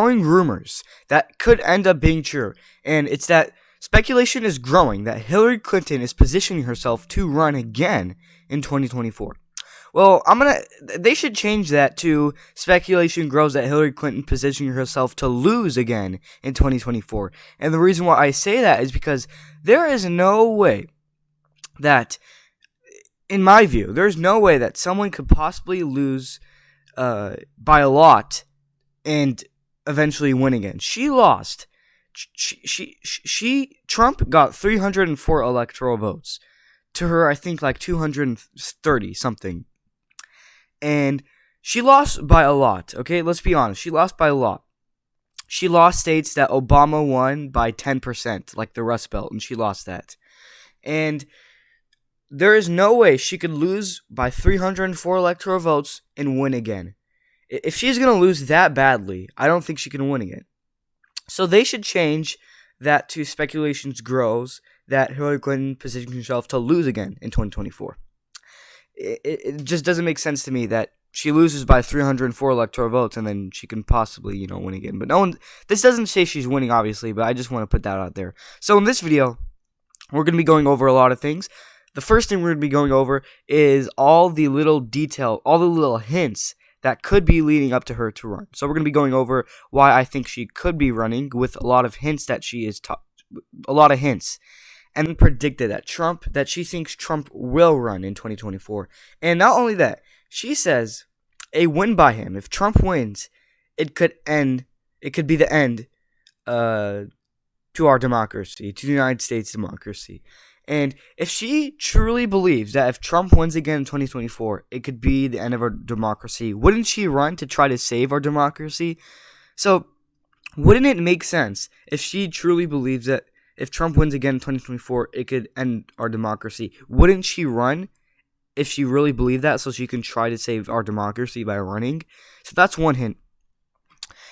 growing rumors that could end up being true, and it's that speculation is growing that Hillary Clinton is positioning herself to run again in 2024. Well, they should change that to speculation grows that Hillary Clinton positioning herself to lose again in 2024. And the reason why I say that is because there is no way that, in my view, there's no way that someone could possibly lose by a lot and eventually win again. She lost. Trump got 304 electoral votes to her, I think, like 230 something. And she lost by a lot, okay? Let's be honest. She lost by a lot. She lost states that Obama won by 10%, like the Rust Belt, and she lost that. And there is no way she could lose by 304 electoral votes and win again. If she's going to lose that badly, I don't think she can win again. So they should change that to speculations grows that Hillary Clinton positions herself to lose again in 2024. It just doesn't make sense to me that she loses by 304 electoral votes and then she can possibly, win again. But this doesn't say she's winning, obviously, but I just want to put that out there. So in this video, we're going to be going over a lot of things. The first thing we're going to be going over is all the little hints that could be leading up to her to run. So we're going to be going over why I think she could be running with a lot of hints that she is a lot of hints. And predicted that she thinks Trump will run in 2024. And not only that, she says a win by him, if Trump wins, it could be the end to our democracy, to the United States democracy. And if she truly believes that if Trump wins again in 2024, it could be the end of our democracy, wouldn't she run to try to save our democracy? So, wouldn't it make sense if she truly believes that if Trump wins again in 2024, it could end our democracy? Wouldn't she run if she really believed that so she can try to save our democracy by running? So that's one hint.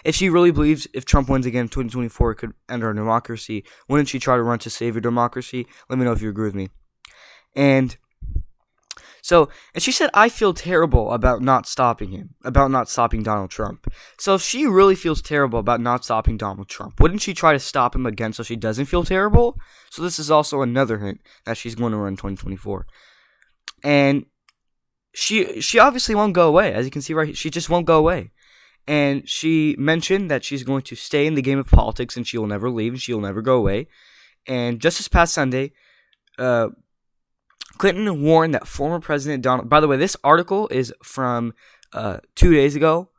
If she really believes if Trump wins again in 2024, it could end our democracy, wouldn't she try to run to save your democracy? Let me know if you agree with me. And she said, I feel terrible about not stopping him, about not stopping Donald Trump. So if she really feels terrible about not stopping Donald Trump, wouldn't she try to stop him again so she doesn't feel terrible? So this is also another hint that she's going to run in 2024. And she obviously won't go away. As you can see right here, she just won't go away. And she mentioned that she's going to stay in the game of politics and she will never leave and she will never go away. And just this past Sunday, Clinton warned that former President Donald... By the way, this article is from 2 days ago,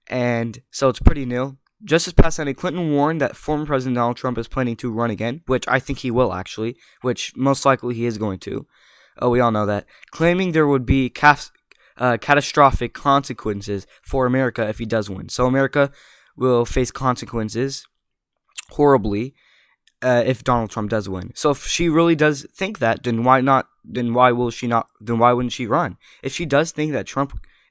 and so it's pretty new. Just this past Sunday, Clinton warned that former President Donald Trump is planning to run again, which I think he will, actually, which most likely he is going to. We all know that. Claiming there would be catastrophic consequences for America if he does win. So America will face consequences horribly if Donald Trump does win. So if she really does think that, then why not? Then why wouldn't she run? If she does think that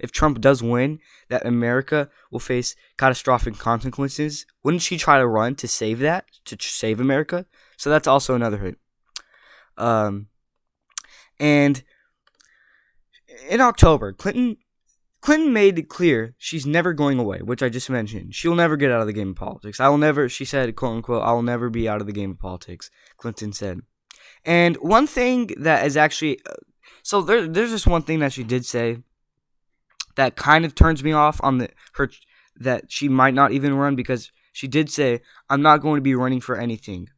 if Trump does win, that America will face catastrophic consequences, wouldn't she try to run to save that, to save America? So that's also another hint. And in October, Clinton made it clear she's never going away, which I just mentioned. She'll never get out of the game of politics. She said, quote unquote, I will never be out of the game of politics, Clinton said. And one thing that is actually, there's just one thing that she did say that kind of turns me off on that she might not even run, because she did say, I'm not going to be running for anything.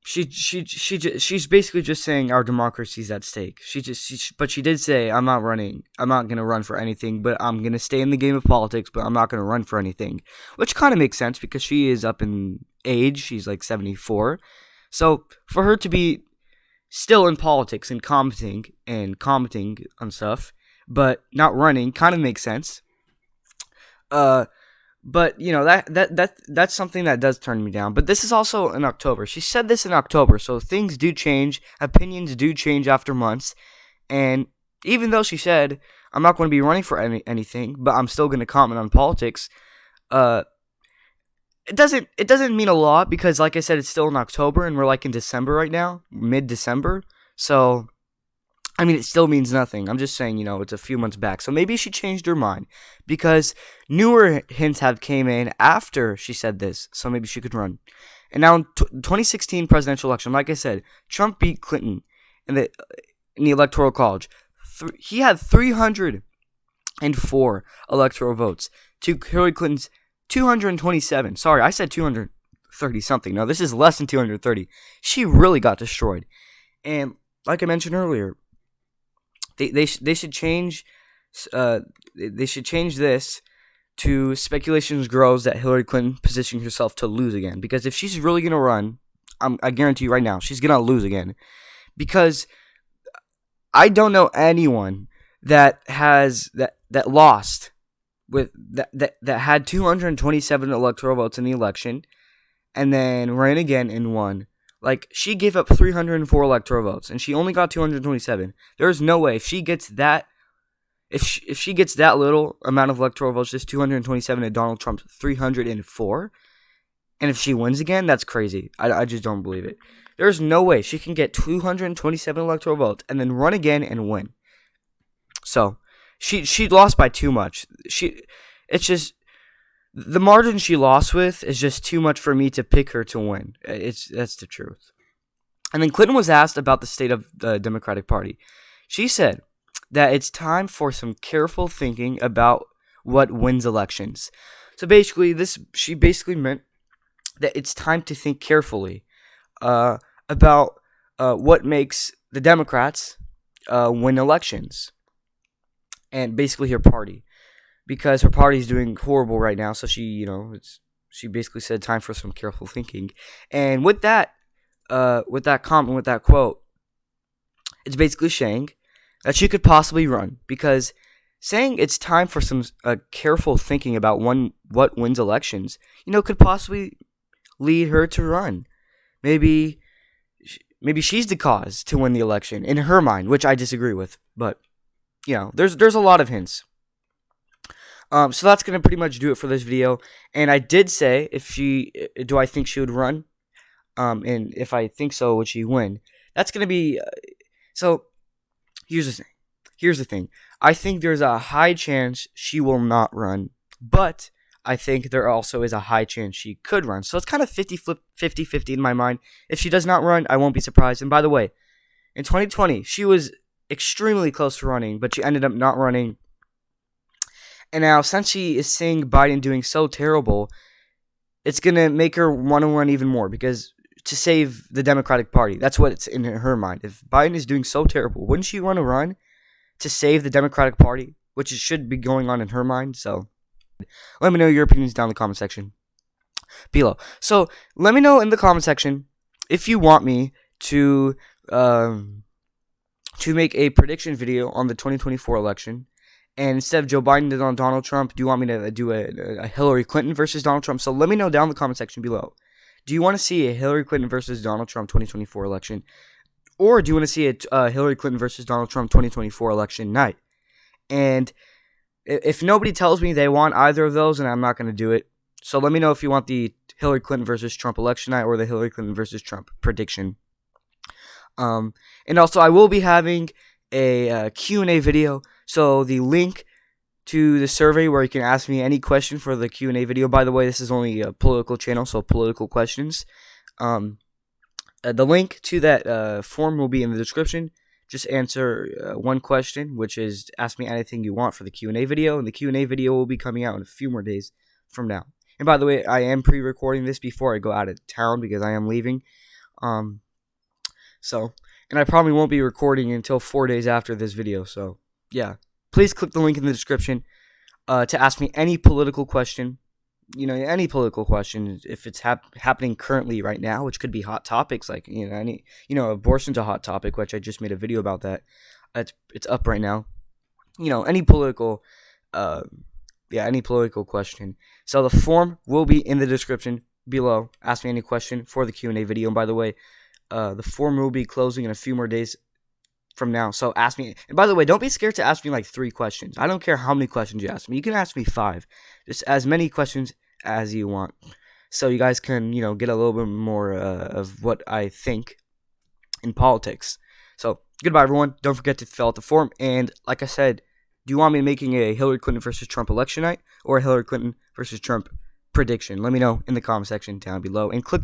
She's basically just saying our democracy is at stake. But she did say, I'm not running. I'm not going to run for anything, but I'm going to stay in the game of politics, but I'm not going to run for anything. Which kind of makes sense because she is up in age. She's like 74. So for her to be still in politics and commenting on stuff, but not running kind of makes sense. But that's something that does turn me down. But this is also in October. She said this in October, so things do change. Opinions do change after months. And even though she said, I'm not going to be running for anything, but I'm still going to comment on politics, it doesn't mean a lot because, like I said, it's still in October and we're like in December right now, mid-December. So I mean, it still means nothing. I'm just saying, it's a few months back. So maybe she changed her mind because newer hints have came in after she said this. So maybe she could run. And now in 2016 presidential election, like I said, Trump beat Clinton in the Electoral College. He had 304 electoral votes to Hillary Clinton's 227. Sorry, I said 230 something. No, this is less than 230. She really got destroyed. And like I mentioned earlier, they should change this to speculations grows that Hillary Clinton positioning herself to lose again. Because if she's really gonna run, I guarantee you right now, she's gonna lose again. Because I don't know anyone that lost with that had 227 electoral votes in the election and then ran again and won. Like, she gave up 304 electoral votes, and she only got 227. There's no way if she gets that, if she gets that little amount of electoral votes, just 227 to Donald Trump's 304, and if she wins again, that's crazy. I just don't believe it. There's no way she can get 227 electoral votes and then run again and win. So, she lost by too much. It's just, the margin she lost with is just too much for me to pick her to win. That's the truth. And then Clinton was asked about the state of the Democratic Party. She said that it's time for some careful thinking about what wins elections. So basically, she basically meant that it's time to think carefully about what makes the Democrats win elections, and basically her party. Because her party's doing horrible right now, so she basically said time for some careful thinking. And with that comment, with that quote, it's basically saying that she could possibly run. Because saying it's time for some careful thinking about what wins elections, could possibly lead her to run. Maybe she's the cause to win the election in her mind, which I disagree with. But there's a lot of hints. So that's going to pretty much do it for this video. And I did say do I think she would run? And if I think so, would she win? That's going to be, so here's the thing. I think there's a high chance she will not run, but I think there also is a high chance she could run. So it's kind of 50-50 in my mind. If she does not run, I won't be surprised. And by the way, in 2020, she was extremely close to running, but she ended up not running. And now, since she is seeing Biden doing so terrible, it's going to make her want to run even more because to save the Democratic Party. That's what it's in her mind. If Biden is doing so terrible, wouldn't she want to run to save the Democratic Party, which should be going on in her mind? So let me know your opinions down in the comment section below. So let me know in the comment section if you want me to make a prediction video on the 2024 election. And instead of Joe Biden and Donald Trump, do you want me to do a Hillary Clinton versus Donald Trump? So let me know down in the comment section below. Do you want to see a Hillary Clinton versus Donald Trump 2024 election? Or do you want to see a Hillary Clinton versus Donald Trump 2024 election night? And if nobody tells me they want either of those, then I'm not going to do it. So let me know if you want the Hillary Clinton versus Trump election night or the Hillary Clinton versus Trump prediction. And also, I will be having a Q&A video. So the link to the survey where you can ask me any question for the Q&A video. By the way, this is only a political channel, so political questions. The link to that form will be in the description. Just answer one question, which is ask me anything you want for the Q&A video. And the Q&A video will be coming out in a few more days from now. And by the way, I am pre-recording this before I go out of town because I am leaving. And I probably won't be recording until 4 days after this video. So, yeah. Please click the link in the description to ask me any political question. Any political question. If it's happening currently right now, which could be hot topics like, abortion's a hot topic, which I just made a video about that. It's up right now. Any political, any political question. So the form will be in the description below. Ask me any question for the Q&A video. And by the way, the form will be closing in a few more days from now. So ask me. And by the way, don't be scared to ask me like 3 questions. I don't care how many questions you ask me. You can ask me 5. Just as many questions as you want. So you guys can, get a little bit more of what I think in politics. So Goodbye, everyone. Don't forget to fill out the form. And like I said, do you want me making a Hillary Clinton versus Trump election night or a Hillary Clinton versus Trump prediction? Let me know in the comment section down below. And click